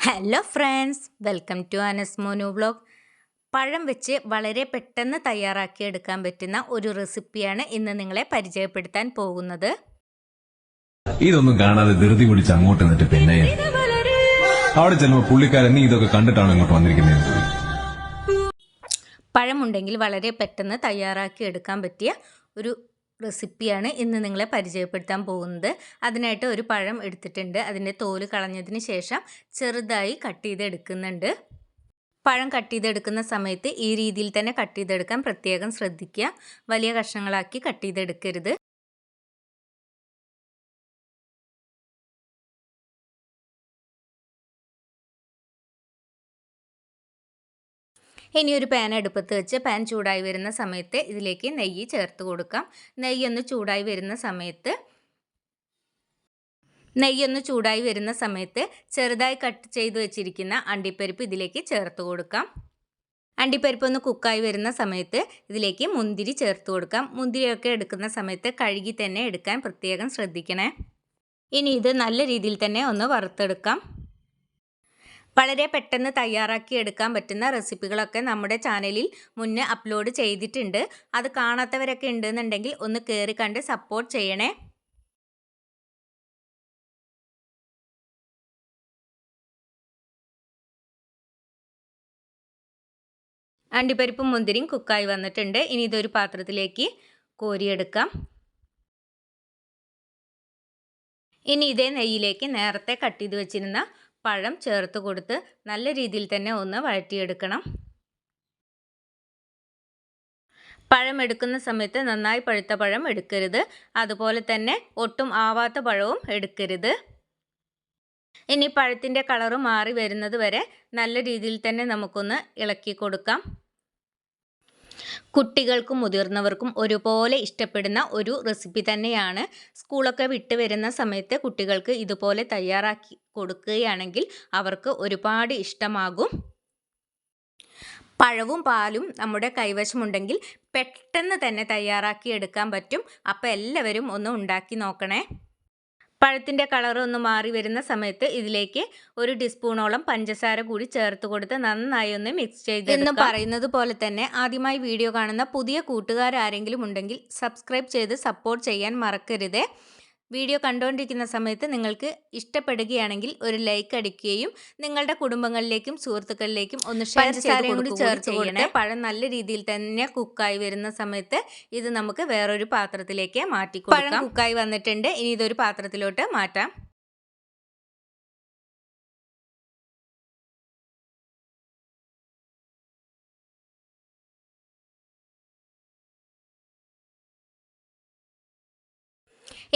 Hello friends, welcome to Anas Monu vlog. പഴം വെച്ച് വളരെ പെട്ടെന്ന് തയ്യാറാക്കി എടുക്കാൻ പറ്റുന്ന ഒരു റെസിപ്പിയാണ് ഇന്ന് നിങ്ങളെ പരിചയപ്പെടുത്താൻ പോകുന്നത്. ഇതൊന്നും കാണാതെ ധൃതി പിടിച്ച് അങ്ങോട്ട് നിന്നിട്ട് പിന്നെ അവിടെ ചെല്ലുമ്പോൾ പുള്ളിക്കാരൻ നീ ഇതൊക്കെ കണ്ടിട്ടാണ് ഇങ്ങോട്ട് വന്നിരിക്കുന്നത്. പഴമുണ്ടെങ്കിൽ വളരെ പെട്ടെന്ന് തയ്യാറാക്കി എടുക്കാൻ പറ്റിയ ഒരു റെസിപ്പിയാണ് ഇന്ന് നിങ്ങളെ പരിചയപ്പെടുത്താൻ പോകുന്നത്. അതിനായിട്ട് ഒരു പഴം എടുത്തിട്ടുണ്ട്. അതിൻ്റെ തോല് കളഞ്ഞതിന് ശേഷം ചെറുതായി കട്ട് ചെയ്തെടുക്കുന്നുണ്ട്. പഴം കട്ട് ചെയ്തെടുക്കുന്ന സമയത്ത് ഈ രീതിയിൽ തന്നെ കട്ട് ചെയ്തെടുക്കാൻ പ്രത്യേകം ശ്രദ്ധിക്കുക. വലിയ കഷ്ണങ്ങളാക്കി കട്ട് ചെയ്തെടുക്കരുത്. ഇനി ഒരു പാൻ അടുപ്പത്ത് വെച്ച് പാൻ ചൂടായി വരുന്ന സമയത്ത് ഇതിലേക്ക് നെയ്യ് ചേർത്ത് കൊടുക്കാം. നെയ്യൊന്ന് ചൂടായി വരുന്ന സമയത്ത് ചെറുതായി കട്ട് ചെയ്ത് വെച്ചിരിക്കുന്ന അണ്ടിപ്പരിപ്പ് ഇതിലേക്ക് ചേർത്ത് കൊടുക്കാം. അണ്ടിപ്പരിപ്പ് ഒന്ന് കുക്കായി വരുന്ന സമയത്ത് ഇതിലേക്ക് മുന്തിരി ചേർത്ത് കൊടുക്കാം. മുന്തിരിയൊക്കെ എടുക്കുന്ന സമയത്ത് കഴുകി തന്നെ എടുക്കാൻ പ്രത്യേകം ശ്രദ്ധിക്കണേ. ഇനി ഇത് നല്ല രീതിയിൽ തന്നെ ഒന്ന് വറുത്തെടുക്കാം. വളരെ പെട്ടെന്ന് തയ്യാറാക്കി എടുക്കാൻ പറ്റുന്ന റെസിപ്പികളൊക്കെ നമ്മുടെ ചാനലിൽ മുന്നേ അപ്ലോഡ് ചെയ്തിട്ടുണ്ട്. അത് കാണാത്തവരൊക്കെ ഉണ്ടെന്നുണ്ടെങ്കിൽ ഒന്ന് കയറി കണ്ട് സപ്പോർട്ട് ചെയ്യണേ. അണ്ടിപ്പരിപ്പും മുന്തിരിയും കുക്കായി വന്നിട്ടുണ്ട്. ഇനി ഇതൊരു പാത്രത്തിലേക്ക് കോരിയെടുക്കാം. ഇനി ഇതേ നെയ്യിലേക്ക് നേരത്തെ കട്ട് ചെയ്ത് വെച്ചിരുന്ന പഴം ചേർത്ത് കൊടുത്ത് നല്ല രീതിയിൽ തന്നെ ഒന്ന് വഴറ്റിയെടുക്കണം. പഴം എടുക്കുന്ന സമയത്ത് നന്നായി പഴുത്ത പഴം എടുക്കരുത്, അതുപോലെ തന്നെ ഒട്ടും ആവാത്ത പഴവും എടുക്കരുത്. ഇനി പഴത്തിൻ്റെ കളറ് മാറി വരുന്നത് വരെ നല്ല രീതിയിൽ തന്നെ നമുക്കൊന്ന് ഇളക്കി കൊടുക്കാം. കുട്ടികൾക്കും മുതിർന്നവർക്കും ഒരുപോലെ ഇഷ്ടപ്പെടുന്ന ഒരു റെസിപ്പി തന്നെയാണ്. സ്കൂളൊക്കെ വിട്ട് വരുന്ന സമയത്ത് കുട്ടികൾക്ക് ഇതുപോലെ തയ്യാറാക്കി കൊടുക്കുകയാണെങ്കിൽ അവർക്ക് ഒരുപാട് ഇഷ്ടമാകും. പഴവും പാലും നമ്മുടെ കൈവശമുണ്ടെങ്കിൽ പെട്ടെന്ന് തന്നെ തയ്യാറാക്കി എടുക്കാൻ പറ്റും. അപ്പോൾ എല്ലാവരും ഒന്ന് ഉണ്ടാക്കി നോക്കണേ. പഴത്തിൻ്റെ കളർ ഒന്ന് മാറി വരുന്ന സമയത്ത് ഇതിലേക്ക് 1 ടീസ്പൂണോളം പഞ്ചസാര കൂടി ചേർത്ത് കൊടുത്ത് നന്നായി ഒന്ന് മിക്സ് ചെയ്ത് എന്ന് പറയുന്നത് പോലെ തന്നെ ആദ്യമായി വീഡിയോ കാണുന്ന പുതിയ കൂട്ടുകാരാരെങ്കിലും ഉണ്ടെങ്കിൽ സബ്സ്ക്രൈബ് ചെയ്ത് സപ്പോർട്ട് ചെയ്യാൻ മറക്കരുത്. വീഡിയോ കണ്ടുകൊണ്ടിരിക്കുന്ന സമയത്ത് നിങ്ങൾക്ക് ഇഷ്ടപ്പെടുകയാണെങ്കിൽ ഒരു ലൈക്ക് അടിക്കുകയും നിങ്ങളുടെ കുടുംബങ്ങളിലേക്കും സുഹൃത്തുക്കളിലേക്കും ഒന്ന് ഷെയർ ചെയ്ത് ചേർത്ത് ചെയ്യണേ. പഴം നല്ല രീതിയിൽ തന്നെ കുക്കായി വരുന്ന സമയത്ത് ഇത് നമുക്ക് വേറൊരു പാത്രത്തിലേക്ക് മാറ്റി കൊടുക്കാം. പഴം കുക്കായി വന്നിട്ടുണ്ട്. ഇനി ഇതൊരു പാത്രത്തിലോട്ട് മാറ്റാം.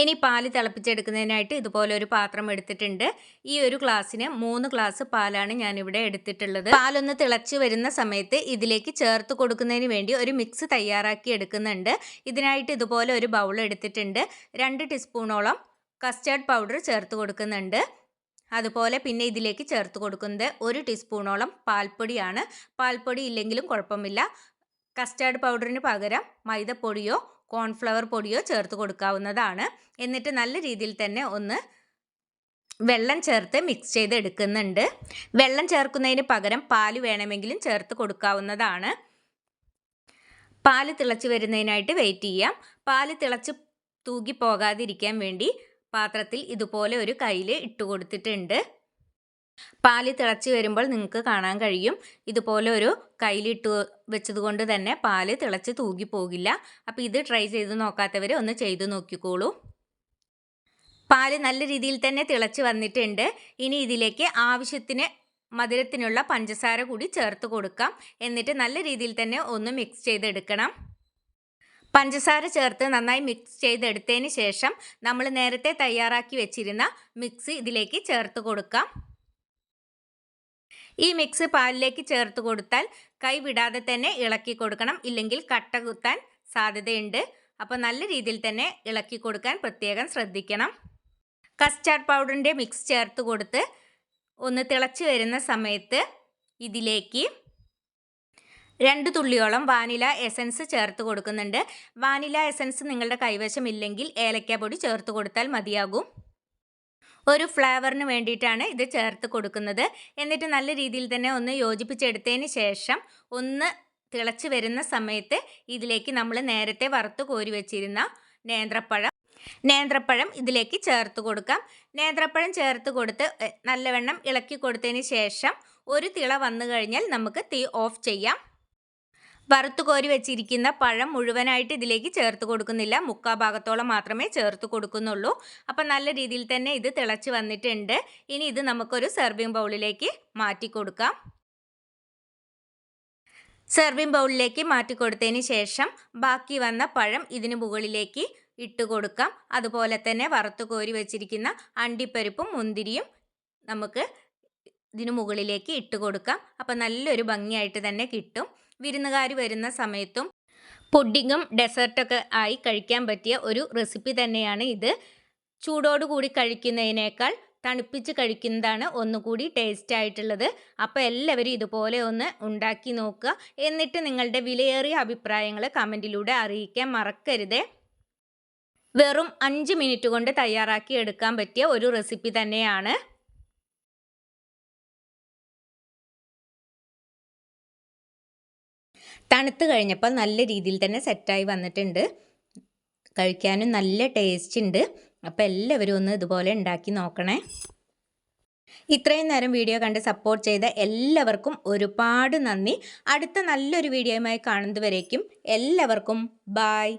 ഇനി പാല് തിളപ്പിച്ചെടുക്കുന്നതിനായിട്ട് ഇതുപോലെ ഒരു പാത്രം എടുത്തിട്ടുണ്ട്. ഈ ഒരു ഗ്ലാസ്സിന് 3 ഗ്ലാസ് പാലാണ് ഞാനിവിടെ എടുത്തിട്ടുള്ളത്. പാലൊന്ന് തിളച്ച് വരുന്ന സമയത്ത് ഇതിലേക്ക് ചേർത്ത് കൊടുക്കുന്നതിന് വേണ്ടി ഒരു മിക്സ് തയ്യാറാക്കി എടുക്കുന്നുണ്ട്. ഇതിനായിട്ട് ഇതുപോലെ ഒരു ബൗൾ എടുത്തിട്ടുണ്ട്. 2 ടീസ്പൂണോളം കസ്റ്റാർഡ് പൗഡർ ചേർത്ത് കൊടുക്കുന്നുണ്ട്. അതുപോലെ പിന്നെ ഇതിലേക്ക് ചേർത്ത് കൊടുക്കുന്നത് 1 ടീസ്പൂണോളം പാൽപ്പൊടിയാണ്. പാൽപ്പൊടി ഇല്ലെങ്കിലും കുഴപ്പമില്ല. കസ്റ്റാർഡ് പൗഡറിന് പകരം മൈദപ്പൊടിയോ കോൺഫ്ലവർ പൊടിയോ ചേർത്ത് കൊടുക്കാവുന്നതാണ്. എന്നിട്ട് നല്ല രീതിയിൽ തന്നെ ഒന്ന് വെള്ളം ചേർത്ത് മിക്സ് ചെയ്ത് എടുക്കുന്നുണ്ട്. വെള്ളം ചേർക്കുന്നതിന് പകരം പാല് വേണമെങ്കിലും ചേർത്ത് കൊടുക്കാവുന്നതാണ്. പാല് തിളച്ച് വരുന്നതിനായിട്ട് വെയിറ്റ് ചെയ്യാം. പാല് തിളച്ച് തൂകി പോകാതിരിക്കാൻ വേണ്ടി പാത്രത്തിൽ ഇതുപോലെ ഒരു കയ്യിൽ ഇട്ട് കൊടുത്തിട്ടുണ്ട്. പാല് തിളച്ച് വരുമ്പോൾ നിങ്ങൾക്ക് കാണാൻ കഴിയും, ഇതുപോലെ ഒരു കയ്യിലിട്ട് വെച്ചത് കൊണ്ട് തന്നെ പാല് തിളച്ച് തൂകി പോകില്ല. അപ്പോൾ ഇത് ട്രൈ ചെയ്ത് നോക്കാത്തവർ ഒന്ന് ചെയ്തു നോക്കിക്കോളൂ. പാല് നല്ല രീതിയിൽ തന്നെ തിളച്ച് വന്നിട്ടുണ്ട്. ഇനി ഇതിലേക്ക് ആവശ്യത്തിന് മധുരത്തിനുള്ള പഞ്ചസാര കൂടി ചേർത്ത് കൊടുക്കാം. എന്നിട്ട് നല്ല രീതിയിൽ തന്നെ ഒന്ന് മിക്സ് ചെയ്തെടുക്കണം. പഞ്ചസാര ചേർത്ത് നന്നായി മിക്സ് ചെയ്തെടുത്തതിന് ശേഷം നമ്മൾ നേരത്തെ തയ്യാറാക്കി വെച്ചിരുന്ന മിക്സ് ഇതിലേക്ക് ചേർത്ത് കൊടുക്കാം. ഈ മിക്സ് പാലിലേക്ക് ചേർത്ത് കൊടുത്താൽ കൈ വിടാതെ തന്നെ ഇളക്കി കൊടുക്കണം, ഇല്ലെങ്കിൽ കട്ട കുത്താൻ സാധ്യതയുണ്ട്. അപ്പോൾ നല്ല രീതിയിൽ തന്നെ ഇളക്കി കൊടുക്കാൻ പ്രത്യേകം ശ്രദ്ധിക്കണം. കസ്റ്റാർഡ് പൗഡറിൻ്റെ മിക്സ് ചേർത്ത് കൊടുത്ത് ഒന്ന് തിളച്ച് വരുന്ന സമയത്ത് ഇതിലേക്ക് 2 തുള്ളിയോളം വാനില എസൻസ് ചേർത്ത് കൊടുക്കുന്നുണ്ട്. വാനില എസൻസ് നിങ്ങളുടെ കൈവശം ഇല്ലെങ്കിൽ ഏലക്കാപ്പൊടി ചേർത്ത് കൊടുത്താൽ മതിയാകും. ഒരു ഫ്ലേവറിന് വേണ്ടിയിട്ടാണ് ഇത് ചേർത്ത് കൊടുക്കുന്നത്. എന്നിട്ട് നല്ല രീതിയിൽ തന്നെ ഒന്ന് യോജിപ്പിച്ചെടുത്തതിന് ശേഷം ഒന്ന് തിളച്ച് വരുന്ന സമയത്ത് ഇതിലേക്ക് നമ്മൾ നേരത്തെ വറുത്ത് കോരി വെച്ചിരുന്ന നേന്ത്രപ്പഴം ഇതിലേക്ക് ചേർത്ത് കൊടുക്കാം. നേന്ത്രപ്പഴം ചേർത്ത് കൊടുത്ത് നല്ലവണ്ണം ഇളക്കി കൊടുത്തതിന് ശേഷം ഒരു തിള വന്നു കഴിഞ്ഞാൽ നമുക്ക് തീ ഓഫ് ചെയ്യാം. വറുത്ത് കോരി വെച്ചിരിക്കുന്ന പഴം മുഴുവനായിട്ട് ഇതിലേക്ക് ചേർത്ത് കൊടുക്കുന്നില്ല, മുക്കാൽ ഭാഗത്തോളം മാത്രമേ ചേർത്ത് കൊടുക്കുന്നുള്ളൂ. അപ്പം നല്ല രീതിയിൽ തന്നെ ഇത് തിളച്ച് വന്നിട്ടുണ്ട്. ഇനി ഇത് നമുക്കൊരു സെർവിങ് ബൗളിലേക്ക് മാറ്റി കൊടുക്കാം. സെർവിങ് ബൗളിലേക്ക് മാറ്റി കൊടുത്തതിന് ശേഷം ബാക്കി വന്ന പഴം ഇതിന് മുകളിലേക്ക് ഇട്ട് കൊടുക്കാം. അതുപോലെ തന്നെ വറുത്ത് കോരി വെച്ചിരിക്കുന്ന അണ്ടിപ്പരിപ്പും മുന്തിരിയും നമുക്ക് ഇതിന് മുകളിലേക്ക് ഇട്ട് കൊടുക്കാം. അപ്പം നല്ലൊരു ഭംഗിയായിട്ട് തന്നെ കിട്ടും. വിരുന്നുകാർ വരുന്ന സമയത്തും പുഡിങ്ങും ഡെസേർട്ടൊക്കെ ആയി കഴിക്കാൻ പറ്റിയ ഒരു റെസിപ്പി തന്നെയാണ് ഇത്. ചൂടോടുകൂടി കഴിക്കുന്നതിനേക്കാൾ തണുപ്പിച്ച് കഴിക്കുന്നതാണ് ഒന്നുകൂടി ടേസ്റ്റ് ആയിട്ടുള്ളത്. അപ്പോൾ എല്ലാവരും ഇതുപോലെ ഒന്ന് ഉണ്ടാക്കി നോക്കുക. എന്നിട്ട് നിങ്ങളുടെ വിലയേറിയ അഭിപ്രായങ്ങൾ കമൻറ്റിലൂടെ അറിയിക്കാൻ മറക്കരുതേ. വെറും 5 മിനിറ്റ് കൊണ്ട് തയ്യാറാക്കി എടുക്കാൻ പറ്റിയ ഒരു റെസിപ്പി തന്നെയാണ്. തണുത്ത് കഴിഞ്ഞപ്പോൾ നല്ല രീതിയിൽ തന്നെ സെറ്റായി വന്നിട്ടുണ്ട്. കഴിക്കാനും നല്ല ടേസ്റ്റ് ഉണ്ട്. അപ്പോൾ എല്ലാവരും ഒന്ന് ഇതുപോലെ ഉണ്ടാക്കി നോക്കണേ. ഇത്രയും നേരം വീഡിയോ കണ്ട് സപ്പോർട്ട് ചെയ്ത എല്ലാവർക്കും ഒരുപാട് നന്ദി. അടുത്ത നല്ലൊരു വീഡിയോയുമായി കാണുന്നതുവരേക്കും എല്ലാവർക്കും ബായ്.